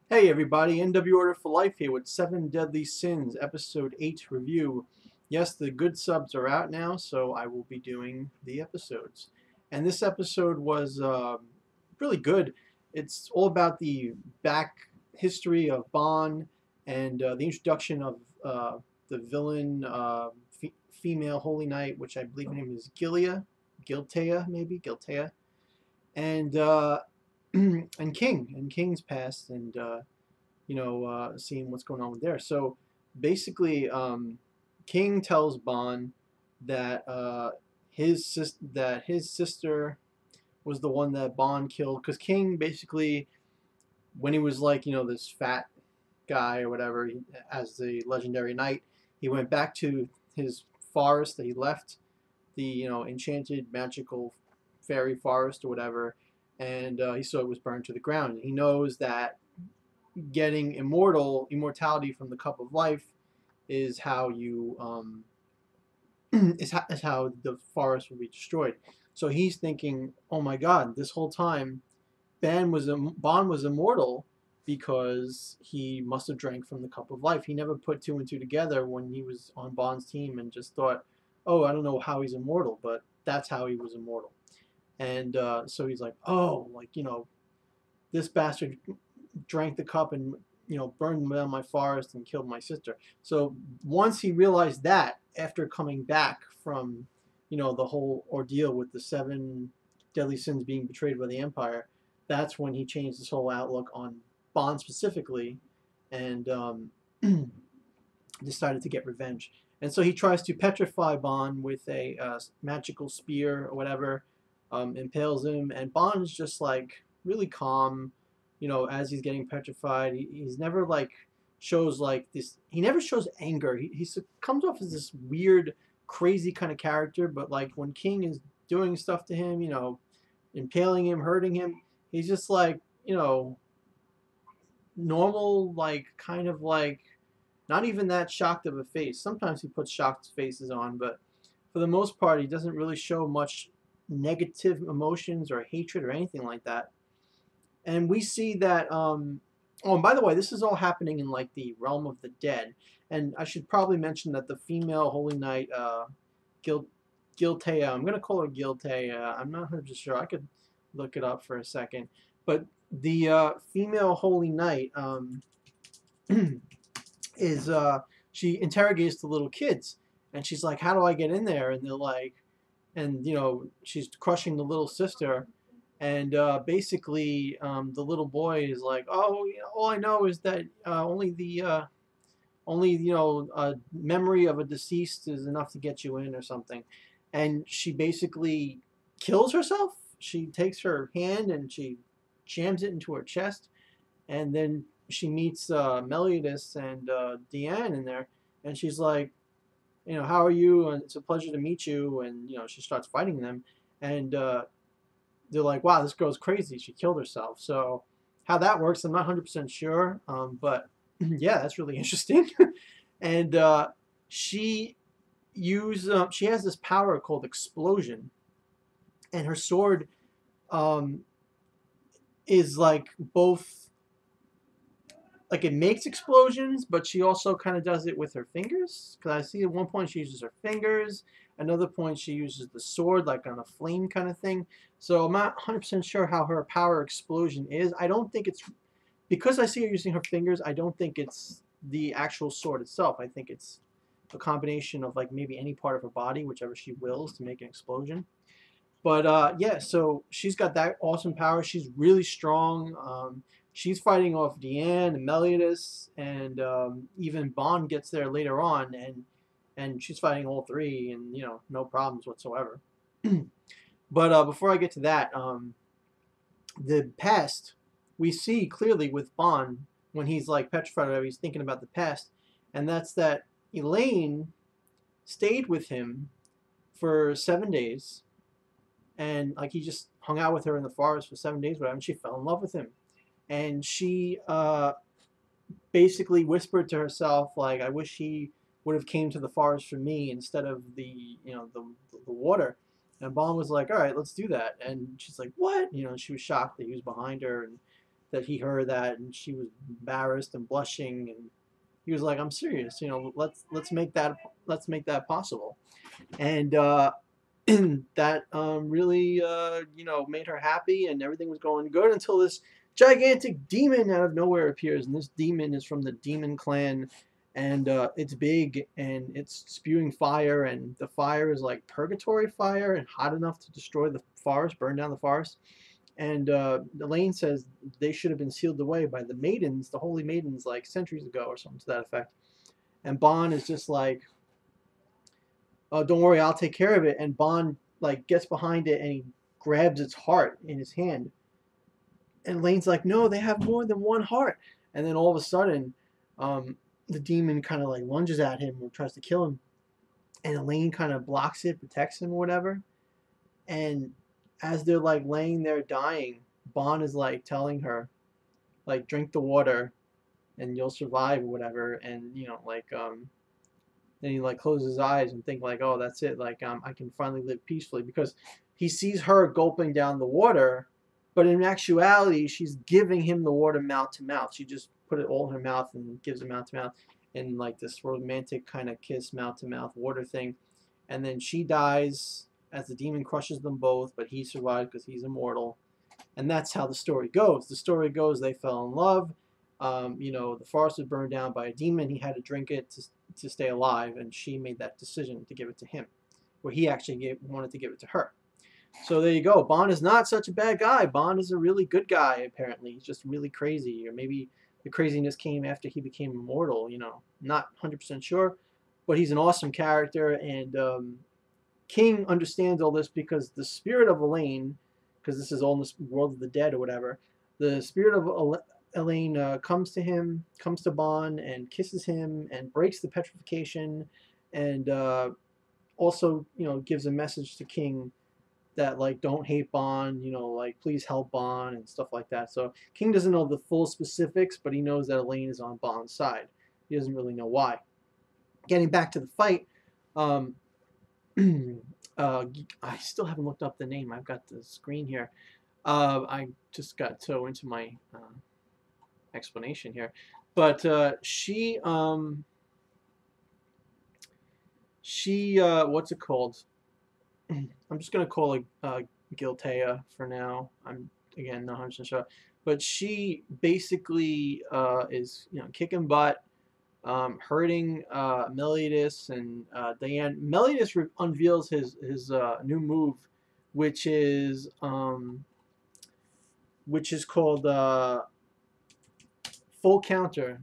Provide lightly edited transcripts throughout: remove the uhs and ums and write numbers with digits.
Hey everybody, NW Order for Life here with 7 Deadly Sins, Episode 8 review. Yes, the good subs are out now, so I will be doing the episodes. And this episode was really good. It's all about the back history of Ban and the introduction of the villain, female Holy Knight, which I believe her name is Giltea maybe, Giltea. And and King's past, and seeing what's going on with there. So basically, King tells Bond that his sister was the one that Bond killed, because King basically, when he was like this fat guy or whatever, as the legendary knight, he went back to his forest that he left, the enchanted magical fairy forest or whatever, and he saw it was burned to the ground. He knows that getting immortality from the cup of life is how you is how the forest will be destroyed. So he's thinking, oh my God, this whole time Bond was immortal because he must have drank from the cup of life. He never put two and two together when he was on Bond's team and just thought, oh, I don't know how he's immortal, but that's how he was immortal. And so he's like, oh, like this bastard drank the cup and burned down my forest and killed my sister. So once he realized that, after coming back from the whole ordeal with the 7 deadly sins being betrayed by the Empire, that's when he changed his whole outlook on Bond specifically, and decided to get revenge. And so he tries to petrify Bond with a magical spear or whatever, impales him, and Bond is just like really calm, as he's getting petrified. He's never like shows like this. He never shows anger. He comes off as this weird, crazy kind of character. But like when King is doing stuff to him, impaling him, hurting him, he's just like normal, like kind of like not even that shocked of a face. Sometimes he puts shocked faces on, but for the most part, he doesn't really show much negative emotions or hatred or anything like that. And we see that. Oh, and by the way, this is all happening in like the realm of the dead. And I should probably mention that the female Holy Knight, Gil, Giltea, I'm gonna call her Giltea. I'm not 100% sure. I could look it up for a second. But the female Holy Knight is she interrogates the little kids, and she's like, "How do I get in there?" And they're like, and she's crushing the little sister, and basically the little boy is like, oh, all I know is that only memory of a deceased is enough to get you in or something. And she basically kills herself. She takes her hand and she jams it into her chest, and then she meets Meliodas and Diane in there, and she's like, how are you? And it's a pleasure to meet you. And she starts fighting them, and they're like, wow, this girl's crazy. She killed herself. So how that works, I'm not 100% sure, but yeah, that's really interesting. And she she has this power called explosion, and her sword um, is like both like it makes explosions, but she also kind of does it with her fingers. Because I see at one point she uses her fingers, another point she uses the sword, like on a flame kind of thing. So I'm not 100% sure how her power explosion is. I don't think it's because I see her using her fingers. I don't think it's the actual sword itself. I think it's a combination of like maybe any part of her body, whichever she wills to make an explosion. But yeah, so she's got that awesome power. She's really strong. She's fighting off Deanne and Meliodas, and even Bond gets there later on, and she's fighting all three, and no problems whatsoever. But before I get to that, the past we see clearly with Bond when he's like petrified or whatever, he's thinking about the past, and that's that Elaine stayed with him for 7 days, and like he just hung out with her in the forest for 7 days, whatever, and she fell in love with him. And she basically whispered to herself, like, I wish he would have came to the forest for me instead of the water. And Bond was like, all right, let's do that. And she's like, what? She was shocked that he was behind her, and that he heard that, and she was embarrassed and blushing, and he was like, "I'm serious, let's make that possible." And that really made her happy, and everything was going good until this gigantic demon out of nowhere appears, and this demon is from the demon clan, and it's big and it's spewing fire, and the fire is like purgatory fire and hot enough to destroy the forest, burn down the forest. And Elaine says they should have been sealed away by the maidens, the holy maidens, like centuries ago or something to that effect. And Ban is just like, "Oh, don't worry, I'll take care of it." And Ban like gets behind it and he grabs its heart in his hand. And Elaine's like, "No, they have more than one heart." And then all of a sudden, the demon kind of like lunges at him and tries to kill him. And Elaine kind of blocks it, protects him or whatever. And as they're like laying there dying, Ban is like telling her, like, "Drink the water and you'll survive," or whatever. And then he like closes his eyes and think like, "Oh, that's it, like I can finally live peacefully," because he sees her gulping down the water, but in actuality she's giving him the water mouth to mouth. She just put it all in her mouth and gives it mouth to mouth in like this romantic kind of kiss mouth to mouth water thing. And then she dies as the demon crushes them both, but he survives because he's immortal. And that's how the story goes. The story goes they fell in love. The forest was burned down by a demon. He had to drink it to stay alive, and she made that decision to give it to him, where he actually wanted to give it to her. So there you go. Ban is not such a bad guy. Ban is a really good guy, apparently. He's just really crazy, or maybe the craziness came after he became immortal. Not 100% sure, but he's an awesome character, and King understands all this because the spirit of Elaine, because this is all in the world of the dead or whatever, the spirit of Elaine comes to him, comes to Ban and kisses him and breaks the petrification, and also gives a message to King that like don't hate Ban, like please help Ban and stuff like that. So King doesn't know the full specifics, but he knows that Elaine is on Ban's side. He doesn't really know why. Getting back to the fight, I still haven't looked up the name. I've got the screen here. I just got so into my explanation here, but she what's it called? I'm just gonna call it Giltea for now. I'm again not 100% sure, but she basically is kicking butt, hurting Meliodas and Diane. Meliodas unveils his new move, which is called full counter.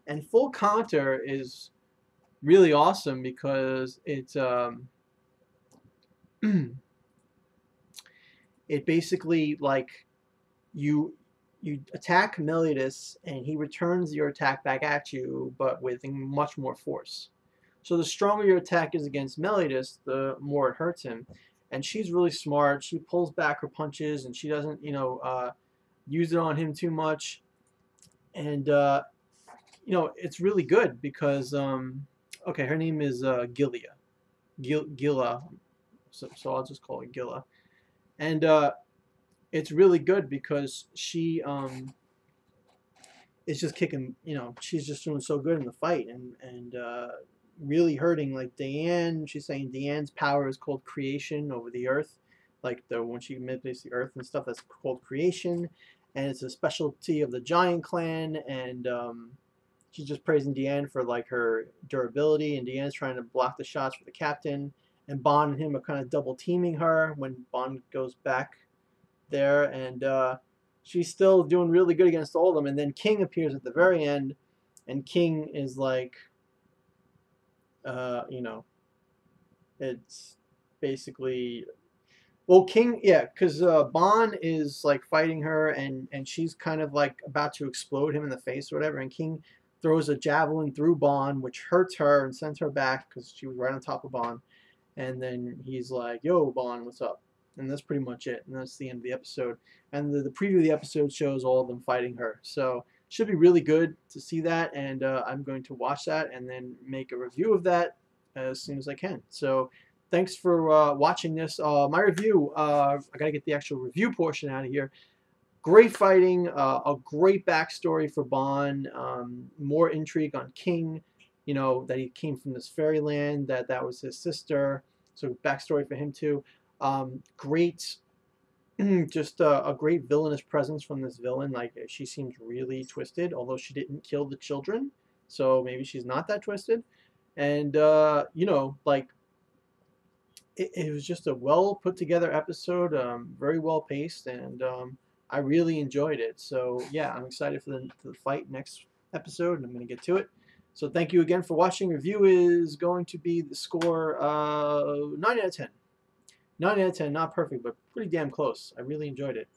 And full counter is really awesome because it's it basically like you attack Meliodas and he returns your attack back at you, but with much more force. So the stronger your attack is against Meliodas, the more it hurts him. And she's really smart. She pulls back her punches and she doesn't use it on him too much. And it's really good because okay, her name is Gilia. Guila. So I'll just call it Guila. And it's really good because she is just kicking, she's just doing so good in the fight and really hurting like Diane. She's saying Diane's power is called creation over the earth, like when she manipulates the earth and stuff, that's called creation, and it's a specialty of the giant clan. And she's just praising Diane for like her durability, and Diane's trying to block the shots for the captain, and Ban and him are kind of double teaming her when Ban goes back there, and she's still doing really good against all of them. And then King appears at the very end, and King is like, it's basically, well, King, yeah, because Ban is like fighting her, and she's kind of like about to explode him in the face or whatever, and King throws a javelin through Ban, which hurts her and sends her back because she was right on top of Ban. And then he's like, "Yo, Ban, what's up?" And that's pretty much it. And that's the end of the episode. And the preview of the episode shows all of them fighting her. So should be really good to see that. And I'm going to watch that and then make a review of that as soon as I can. So thanks for watching this. My review, I got to get the actual review portion out of here. Great fighting, a great backstory for Ban, more intrigue on King, you know, that he came from this fairyland, that was his sister, so backstory for him too. Great, just a great villainous presence from this villain. Like she seems really twisted, although she didn't kill the children, so maybe she's not that twisted. And you know, like it was just a well put together episode, very well paced, and I really enjoyed it. So yeah, I'm excited for the fight next episode, and I'm going to get to it. So thank you again for watching. Review is going to be the score 9 out of 10. 9 out of 10, not perfect, but pretty damn close. I really enjoyed it.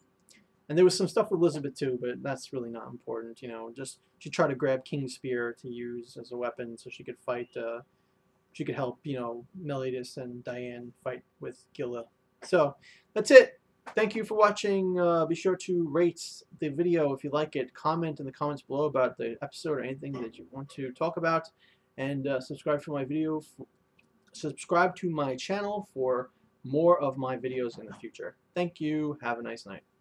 And there was some stuff with Elizabeth too, but that's really not important. You know, just she tried to grab King's spear to use as a weapon so she could fight. She could help, you know, Meliodas and Diane fight with Guila. So that's it. Thank you for watching. Be sure to rate the video if you like it. Comment in the comments below about the episode or anything that you want to talk about, and subscribe to my video. Subscribe to my channel for more of my videos in the future. Thank you. Have a nice night.